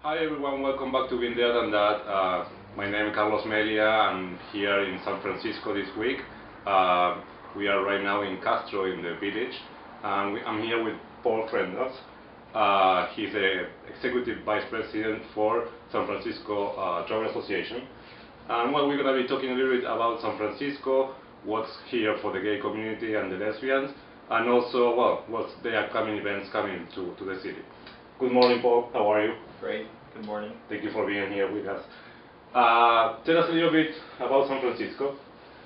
Hi everyone, welcome back to Been There Than That. My name is Carlos Melia. I'm here in San Francisco this week. We are right now in Castro in the village. I'm here with Paul Frentsos. He's the Executive Vice President for San Francisco Travel Association. And well, we're going to be talking a little bit about San Francisco, what's here for the gay community and the lesbians, and also, well, what's the upcoming events coming to the city. Good morning, Paul. How are you? Great. Good morning. Thank you for being here with us. Tell us a little bit about San Francisco.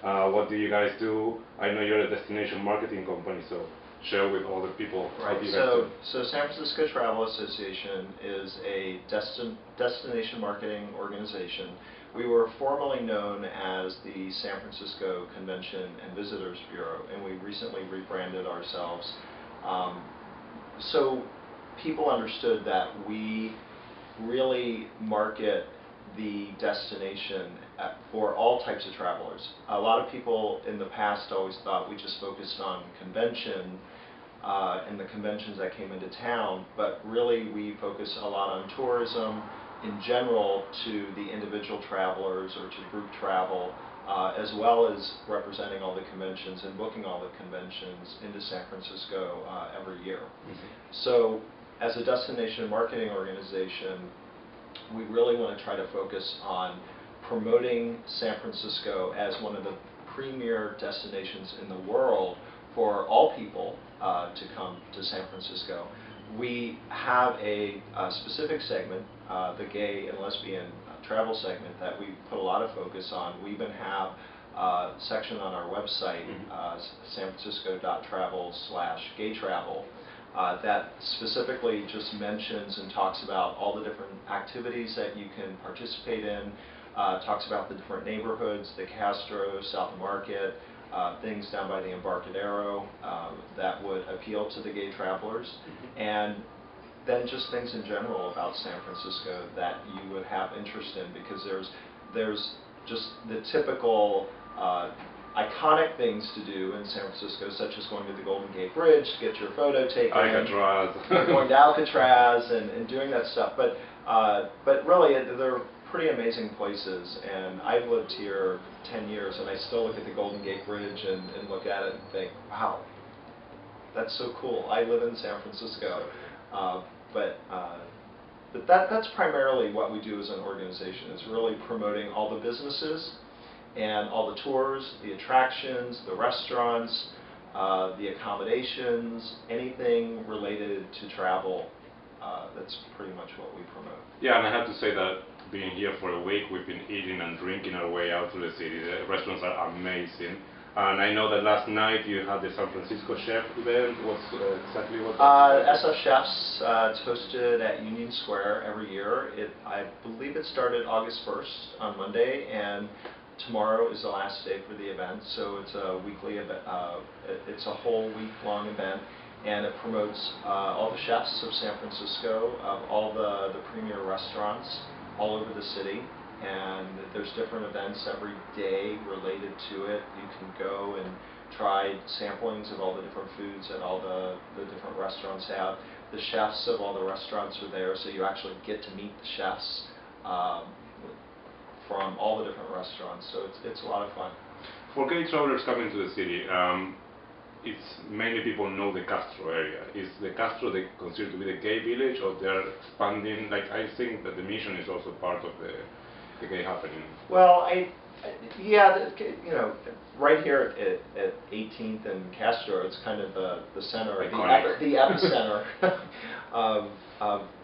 What do you guys do? I know you're a destination marketing company, so share with all the people what you guys do. So San Francisco Travel Association is a destination marketing organization. We were formerly known as the San Francisco Convention and Visitors Bureau, and we recently rebranded ourselves. So people understood that we really market the destination for all types of travelers. A lot of people in the past always thought we just focused on convention and the conventions that came into town, but really we focus a lot on tourism in general to the individual travelers or to group travel, as well as representing all the conventions and booking all the conventions into San Francisco every year. So as a destination marketing organization, we really want to try to focus on promoting San Francisco as one of the premier destinations in the world for all people to come to San Francisco. We have a specific segment, the gay and lesbian travel segment, that we put a lot of focus on. We even have a section on our website, sanfrancisco.travel/gay-travel, that specifically just mentions and talks about all the different activities that you can participate in, talks about the different neighborhoods, the Castro, South Market, things down by the Embarcadero that would appeal to the gay travelers, and then just things in general about San Francisco that you would have interest in, because there's just the typical iconic things to do in San Francisco, such as going to the Golden Gate Bridge to get your photo taken, going to Alcatraz and doing that stuff. But really, they're pretty amazing places. And I've lived here 10 years, and I still look at the Golden Gate Bridge and look at it and think, wow, that's so cool. I live in San Francisco. But that's primarily what we do as an organization, is really promoting all the businesses and all the tours, the attractions, the restaurants, the accommodations, anything related to travel. That's pretty much what we promote. Yeah, and I have to say that being here for a week, we've been eating and drinking our way out to the city. The restaurants are amazing. And I know that last night you had the San Francisco Chef event. What's exactly what? SF Chefs, it's hosted at Union Square every year. I believe it started August 1st on Monday, and tomorrow is the last day for the event. So it's a weekly event. It's a whole week-long event, and it promotes all the chefs of San Francisco, of all the premier restaurants all over the city. And there's different events every day related to it. You can go and try samplings of all the different foods that all the different restaurants have. The chefs of all the restaurants are there, so you actually get to meet the chefs from all the different restaurants. So it's a lot of fun. For gay travelers coming to the city, it's mainly people know the Castro area. Is the Castro considered to be the gay village, or they're expanding? Like, I think that the Mission is also part of the gay happening. Well, yeah, you know, right here at 18th and Castro, it's kind of the center, the epicenter of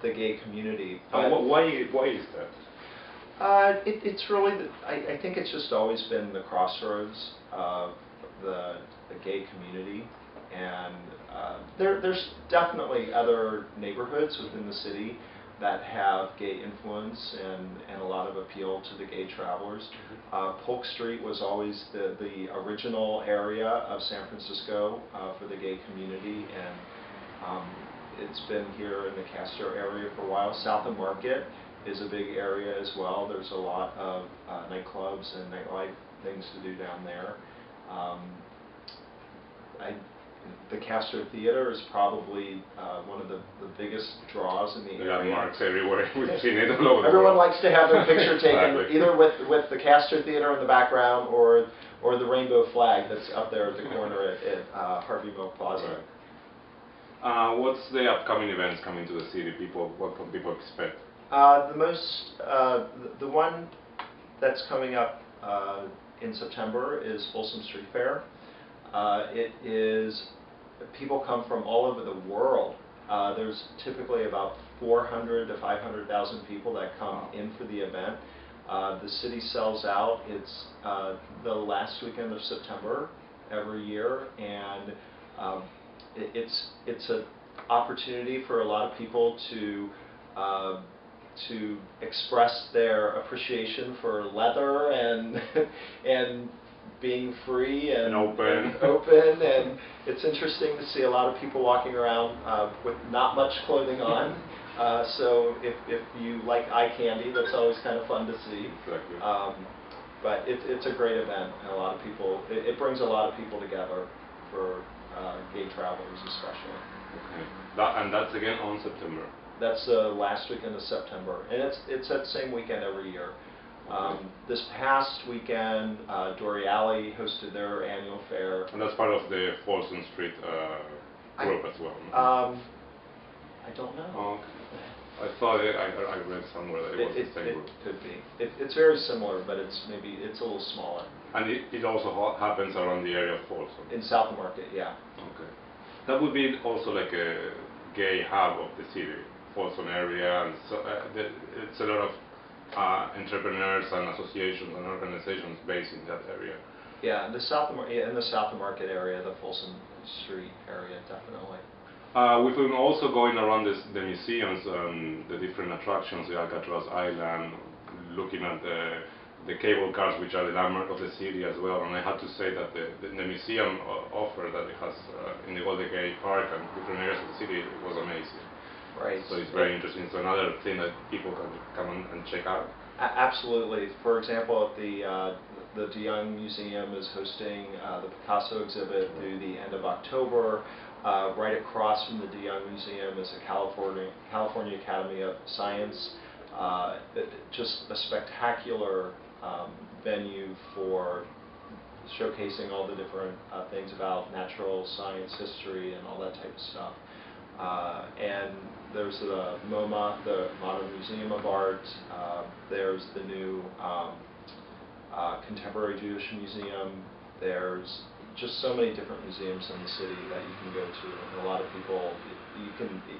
the gay community. Why is that? It's really, I think it's just always been the crossroads of the gay community, and there's definitely other neighborhoods within the city that have gay influence and a lot of appeal to the gay travelers. Polk Street was always the original area of San Francisco for the gay community, and it's been here in the Castro area for a while. South of Market is a big area as well. There's a lot of nightclubs and nightlife things to do down there. the Castro Theater is probably one of the biggest draws in the area. Landmarks everywhere. We've seen it all over. Everyone likes to have their picture taken Exactly. either with the Castro Theater in the background or the rainbow flag that's up there at the corner at Harvey Milk Plaza. Right. What's the upcoming events coming to the city? What can people expect? The one that's coming up in September is Folsom Street Fair. People come from all over the world. There's typically about 400 to 500,000 people that come in for the event. The city sells out. It's the last weekend of September every year, and it's an opportunity for a lot of people to express their appreciation for leather and and being free and open. And it's interesting to see a lot of people walking around with not much clothing on. So if you like eye candy, that's always kind of fun to see. Exactly. But it's a great event, and a lot of people. It brings a lot of people together for gay travelers especially. Okay. And that's again on September. That's the last weekend of September, and it's that same weekend every year. This past weekend, Dory Alley hosted their annual fair. And that's part of the Folsom Street group as well. I don't know. Oh, okay. I thought I read somewhere that it was the same group. It could be. It's very similar, but it's a little smaller. And it also happens around the area of Folsom. In South Market, yeah. Okay. That would be also like a gay hub of the city, Folsom area, and so it's a lot of entrepreneurs and associations and organizations based in that area. Yeah, in the South Market area, the Folsom Street area, definitely. We've been also going around the museums and the different attractions, the Alcatraz Island, looking at the cable cars, which are the landmark of the city as well. And I have to say that the museum offer that it has in the Golden Gate Park and different areas of the city was amazing. Right. So it's very interesting. So another thing that people can come and check out. Absolutely. For example, the De Young Museum is hosting the Picasso exhibit through the end of October. Right across from the De Young Museum is the California Academy of Science. Just a spectacular venue for showcasing all the different things about natural science, history, and all that type of stuff. And there's the MoMA, the Modern Museum of Art. There's the new Contemporary Jewish Museum. There's just so many different museums in the city that you can go to, and a lot of people,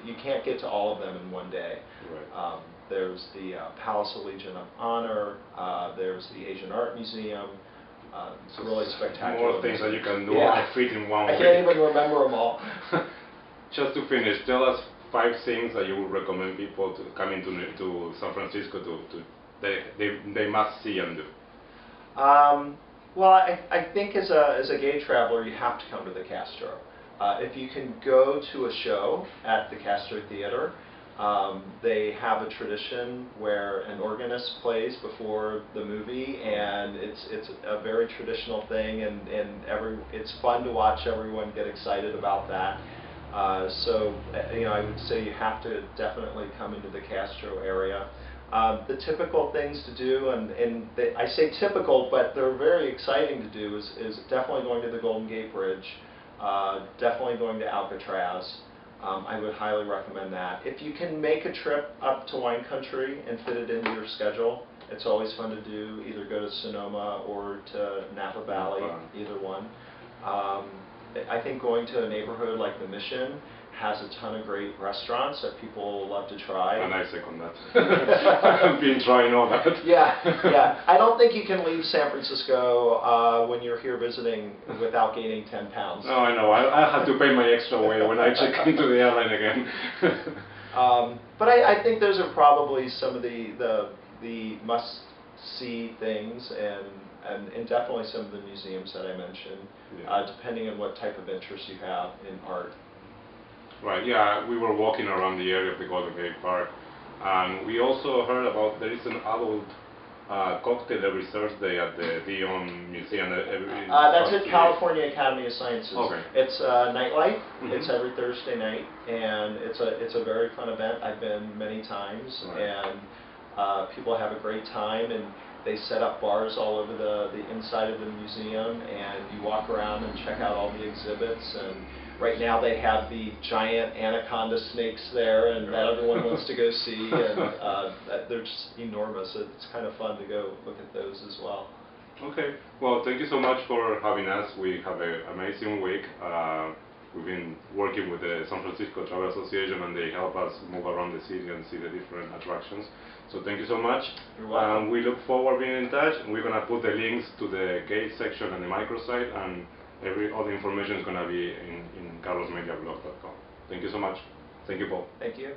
you can't get to all of them in one day. Right. There's the Palace of Legion of Honor. There's the Asian Art Museum. It's really spectacular. More things that you can do Yeah. fit in one week. I can't even remember them all. Just to finish, tell us 5 things that you would recommend people to coming to San Francisco they must see and do. Well, I think as a gay traveler, you have to come to the Castro. If you can go to a show at the Castro Theater, they have a tradition where an organist plays before the movie, and it's a very traditional thing, and it's fun to watch everyone get excited about that. So I would say you have to definitely come into the Castro area. The typical things to do, and I say typical, but they're very exciting to do, is definitely going to the Golden Gate Bridge, definitely going to Alcatraz. I would highly recommend that. If you can make a trip up to wine country and fit it into your schedule, it's always fun to do, either go to Sonoma or to Napa Valley, either one. I think going to a neighborhood like the Mission has a ton of great restaurants that people love to try. And I second that. I've been trying all that. Yeah. I don't think you can leave San Francisco when you're here visiting without gaining 10 pounds. No, I know. I have to pay my extra weight when I check into the airline again. But I think those are probably some of the must-see things, and definitely some of the museums that I mentioned, depending on what type of interest you have in art. Right, yeah, we were walking around the area of the Golden Gate Park, and we also heard about there is an adult cocktail every Thursday at the Dion Museum. That's at California Academy of Sciences. Okay. It's nightlife. It's every Thursday night, and it's a very fun event. I've been many times, and people have a great time, and they set up bars all over the inside of the museum, and you walk around and check out all the exhibits. And right now they have the giant anaconda snakes there, and that everyone wants to go see, and they're just enormous. It's kind of fun to go look at those as well. Okay, well, thank you so much for having us. We have an amazing week. We've been working with the San Francisco Travel Association, and they help us move around the city and see the different attractions. So thank you so much. You're welcome. We look forward to being in touch. We're going to put the links to the gate section and the microsite, and all the information is going to be in carlosmediablog.com. Thank you so much. Thank you, Paul. Thank you.